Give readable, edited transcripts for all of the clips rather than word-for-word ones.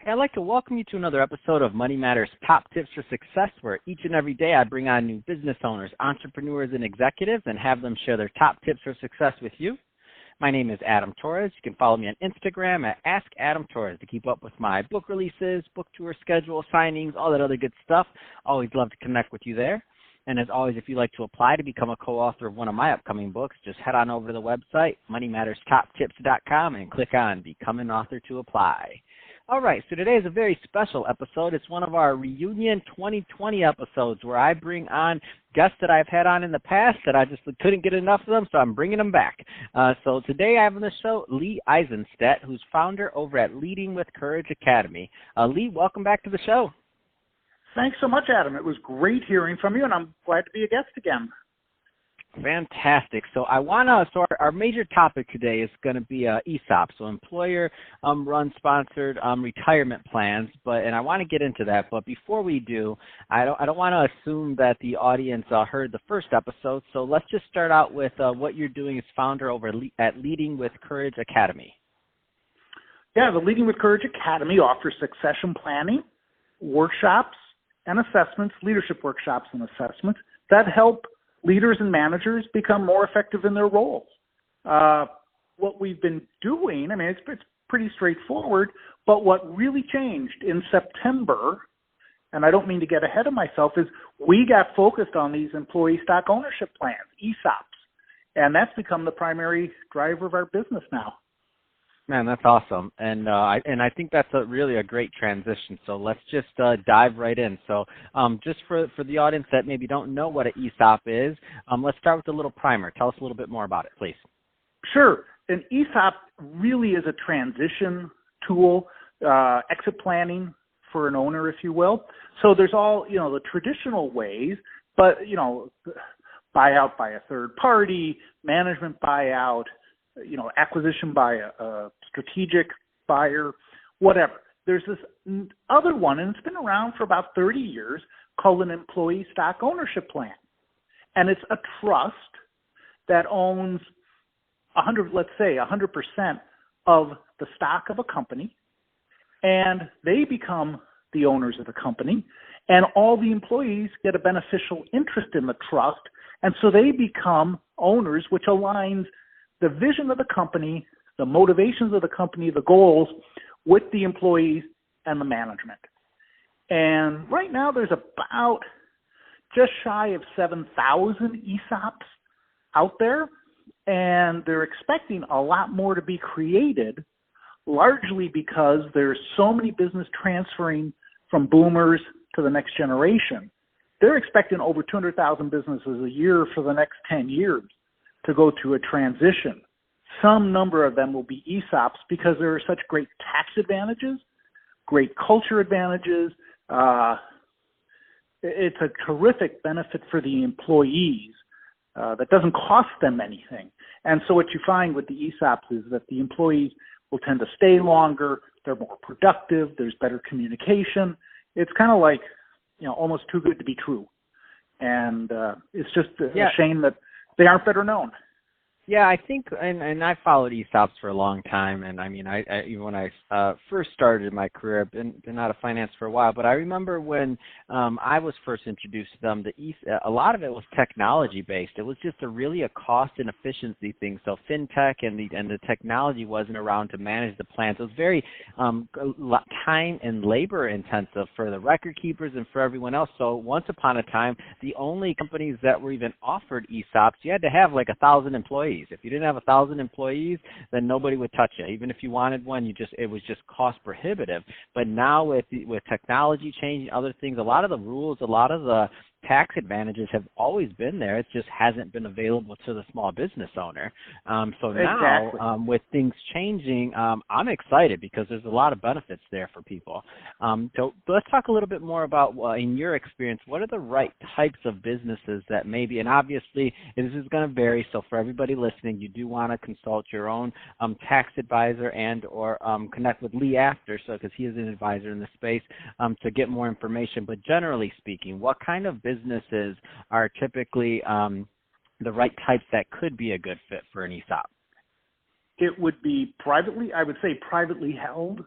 I'd like to welcome you to another episode of Money Matters Top Tips for Success, where each and every day I bring on new business owners, entrepreneurs, and executives and have them share their top tips for success with you. My name is Adam Torres. You can follow me on Instagram at AskAdamTorres to keep up with my book releases, book tour schedule, signings, all that other good stuff. Always love to connect with you there. And as always, if you'd like to apply to become a co-author of one of my upcoming books, just head on over to the website, moneymatterstoptips.com, and click on Become an Author to apply. All right, so today is a very special episode. It's one of our Reunion 2020 episodes where I bring on guests that I've had on in the past that I just couldn't get enough of them, so I'm bringing them back. So today I have on the show Lee Eisenstaedt, who's founder over at Leading with Courage Academy. Lee, welcome back to the show. Thanks so much, Adam. It was great hearing from you, and I'm glad to be a guest again. Fantastic. So our major topic today is going to be ESOP, so employer run sponsored retirement plans. And I want to get into that. But before we do, I don't want to assume that the audience heard the first episode. So let's just start out with what you're doing as founder over at Leading with Courage Academy. Yeah, the Leading with Courage Academy offers succession planning, workshops, and assessments, leadership workshops and assessments that help leaders and managers become more effective in their roles. What we've been doing, it's pretty straightforward, but what really changed in September, and I don't mean to get ahead of myself, is we got focused on these employee stock ownership plans, ESOPs, and that's become the primary driver of our business now. Man, that's awesome, and I think that's really a great transition. So let's just dive right in. So just for the audience that maybe don't know what an ESOP is, let's start with a little primer. Tell us a little bit more about it, please. Sure. An ESOP really is a transition tool, exit planning for an owner, if you will. So there's all the traditional ways, but buyout by a third party, management buyout, acquisition by a strategic buyer, whatever. There's this other one, and it's been around for about 30 years, called an employee stock ownership plan. And it's a trust that owns 100% of the stock of a company, and they become the owners of the company, and all the employees get a beneficial interest in the trust, and so they become owners, which aligns the vision of the company, the motivations of the company, the goals with the employees and the management. And right now there's about just shy of 7,000 ESOPs out there, and they're expecting a lot more to be created, largely because there's so many business transferring from boomers to the next generation. They're expecting over 200,000 businesses a year for the next 10 years. To go to a transition. Some number of them will be ESOPs because there are such great tax advantages, great culture advantages. It's a terrific benefit for the employees that doesn't cost them anything. And so what you find with the ESOPs is that the employees will tend to stay longer, they're more productive, there's better communication. It's kind of like, almost too good to be true. And it's just a shame that they aren't better known. Yeah, I think, and I followed ESOPs for a long time, and even when I first started my career, I've been out of finance for a while, but I remember when I was first introduced to them, a lot of it was technology-based. It was just really a cost and efficiency thing, so fintech and the technology wasn't around to manage the plans. It was very time and labor-intensive for the record keepers and for everyone else, so once upon a time, the only companies that were even offered ESOPs, you had to have like 1,000 employees. If you didn't have 1,000 employees, then nobody would touch it. Even if you wanted one, it was just cost prohibitive. But now with technology changing, other things, a lot of the rules, a lot of the tax advantages have always been there. It just hasn't been available to the small business owner. So now, exactly. With things changing, I'm excited because there's a lot of benefits there for people. So let's talk a little bit more about, in your experience, what are the right types of businesses that maybe, and obviously this is going to vary, so for everybody listening, you do want to consult your own tax advisor and or connect with Lee after, because he is an advisor in the space, to get more information. But generally speaking, what kind of businesses are typically the right types that could be a good fit for an ESOP? It would be privately held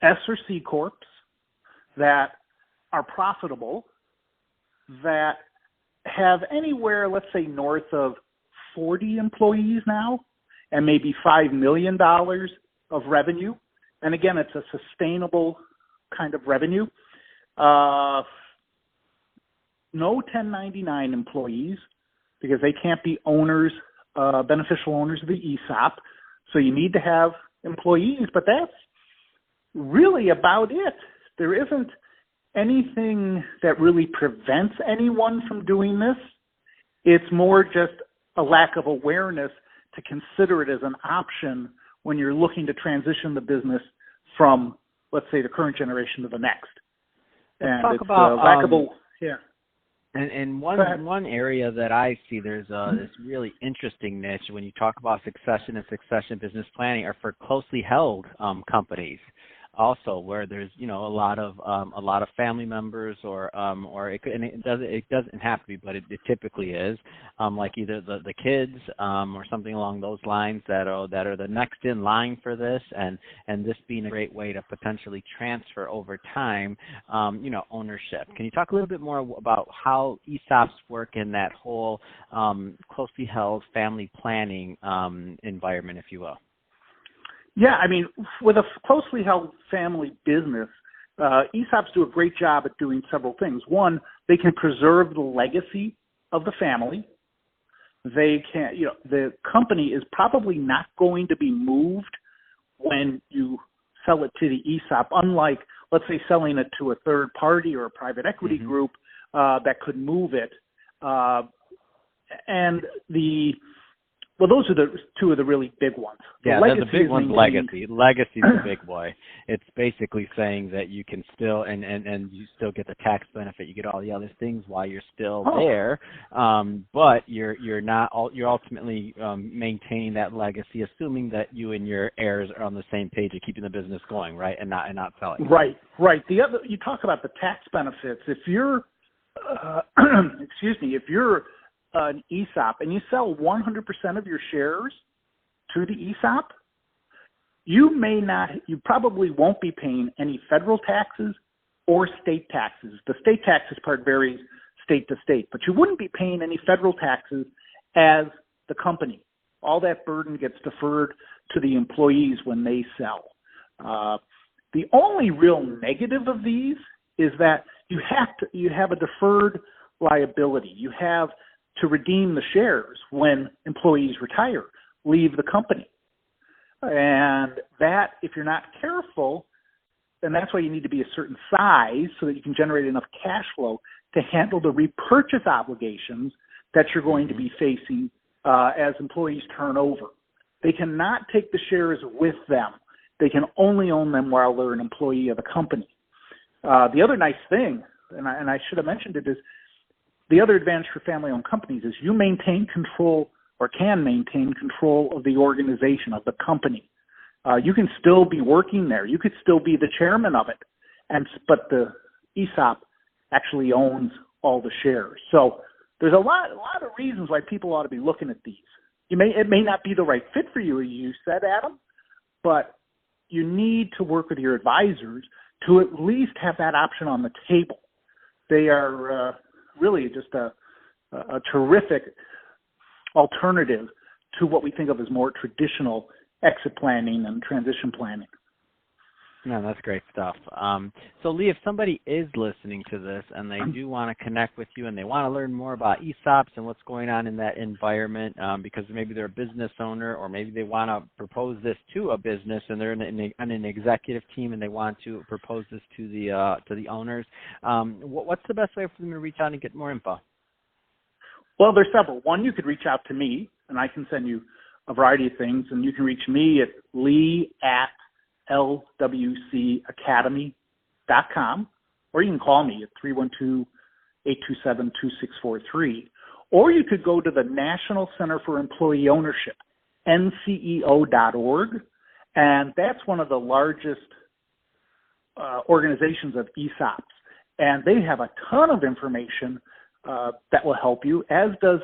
S or C corps that are profitable, that have anywhere, let's say, north of 40 employees now, and maybe $5 million of revenue. And again, it's a sustainable kind of revenue. No 1099 employees, because they can't be owners, beneficial owners of the ESOP. So you need to have employees, but that's really about it. There isn't anything that really prevents anyone from doing this. It's more just a lack of awareness to consider it as an option when you're looking to transition the business from, let's say, the current generation to the next. Let's And talk it's about lack of yeah. And one area that I see there's this really interesting niche when you talk about succession and succession business planning are for closely held companies. Also, where there's a lot of family members or it doesn't have to be, but it typically is like either the kids or something along those lines that are the next in line for this, and this being a great way to potentially transfer over time ownership. Can you talk a little bit more about how ESOPs work in that whole closely held family planning environment, if you will? Yeah, I mean, with a closely held family business, ESOPs do a great job at doing several things. One, they can preserve the legacy of the family. They can, the company is probably not going to be moved when you sell it to the ESOP, unlike, let's say, selling it to a third party or a private equity group that could move it. Those are the two of the really big ones. The big one's legacy. Legacy's the big boy. It's basically saying that you can still and you still get the tax benefit. You get all the other things while you're still there, but you're ultimately maintaining that legacy, assuming that you and your heirs are on the same page of keeping the business going, right, and not selling. Right. The other, you talk about the tax benefits. If you're if you're an ESOP and you sell 100% of your shares to the ESOP, you probably won't be paying any federal taxes or state taxes. The state taxes part varies state to state, but you wouldn't be paying any federal taxes as the company. All that burden gets deferred to the employees when they sell. The only real negative of these is that you have a deferred liability. You have to redeem the shares when employees retire, leave the company. And that, if you're not careful, then that's why you need to be a certain size so that you can generate enough cash flow to handle the repurchase obligations that you're going to be facing as employees turn over. They cannot take the shares with them. They can only own them while they're an employee of the company. The other nice thing, and I should have mentioned it, is the other advantage for family-owned companies is you maintain control or can maintain control of the organization, of the company. You can still be working there. You could still be the chairman of it, but the ESOP actually owns all the shares. So there's a lot of reasons why people ought to be looking at these. It may not be the right fit for you, as you said, Adam, but you need to work with your advisors to at least have that option on the table. They are really just a terrific alternative to what we think of as more traditional exit planning and transition planning. No, that's great stuff. So, Lee, if somebody is listening to this and they do want to connect with you and they want to learn more about ESOPs and what's going on in that environment, because maybe they're a business owner or maybe they want to propose this to a business and they're in an executive team and they want to propose this to the owners, what's the best way for them to reach out and get more info? Well, there's several. One, you could reach out to me and I can send you a variety of things, and you can reach me at lee@lwcacademy.com, or you can call me at 312-827-2643, or you could go to the National Center for Employee Ownership, nceo.org, and that's one of the largest organizations of ESOPs, and they have a ton of information that will help you, as does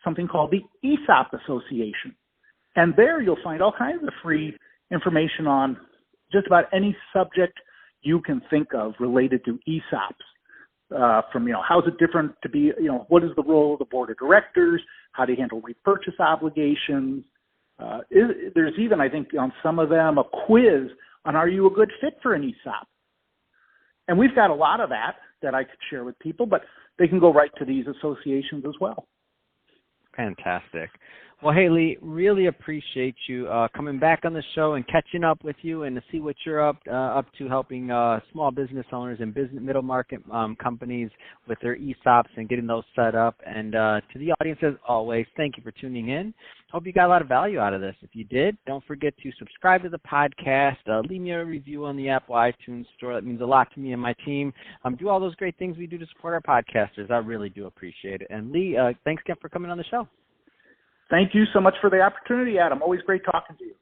something called the ESOP Association. And there you'll find all kinds of free information on just about any subject you can think of related to ESOPs. From, how's it different to be, what is the role of the board of directors? How do you handle repurchase obligations? There's even, I think, on some of them, a quiz on are you a good fit for an ESOP? And we've got a lot of that I could share with people, but they can go right to these associations as well. Fantastic. Well, hey, Lee, really appreciate you coming back on the show and catching up with you and to see what you're up to helping small business owners and middle market companies with their ESOPs and getting those set up. And to the audience, as always, thank you for tuning in. Hope you got a lot of value out of this. If you did, don't forget to subscribe to the podcast, leave me a review on the Apple iTunes store. That means a lot to me and my team. Do all those great things we do to support our podcasters. I really do appreciate it. And Lee, thanks again for coming on the show. Thank you so much for the opportunity, Adam. Always great talking to you.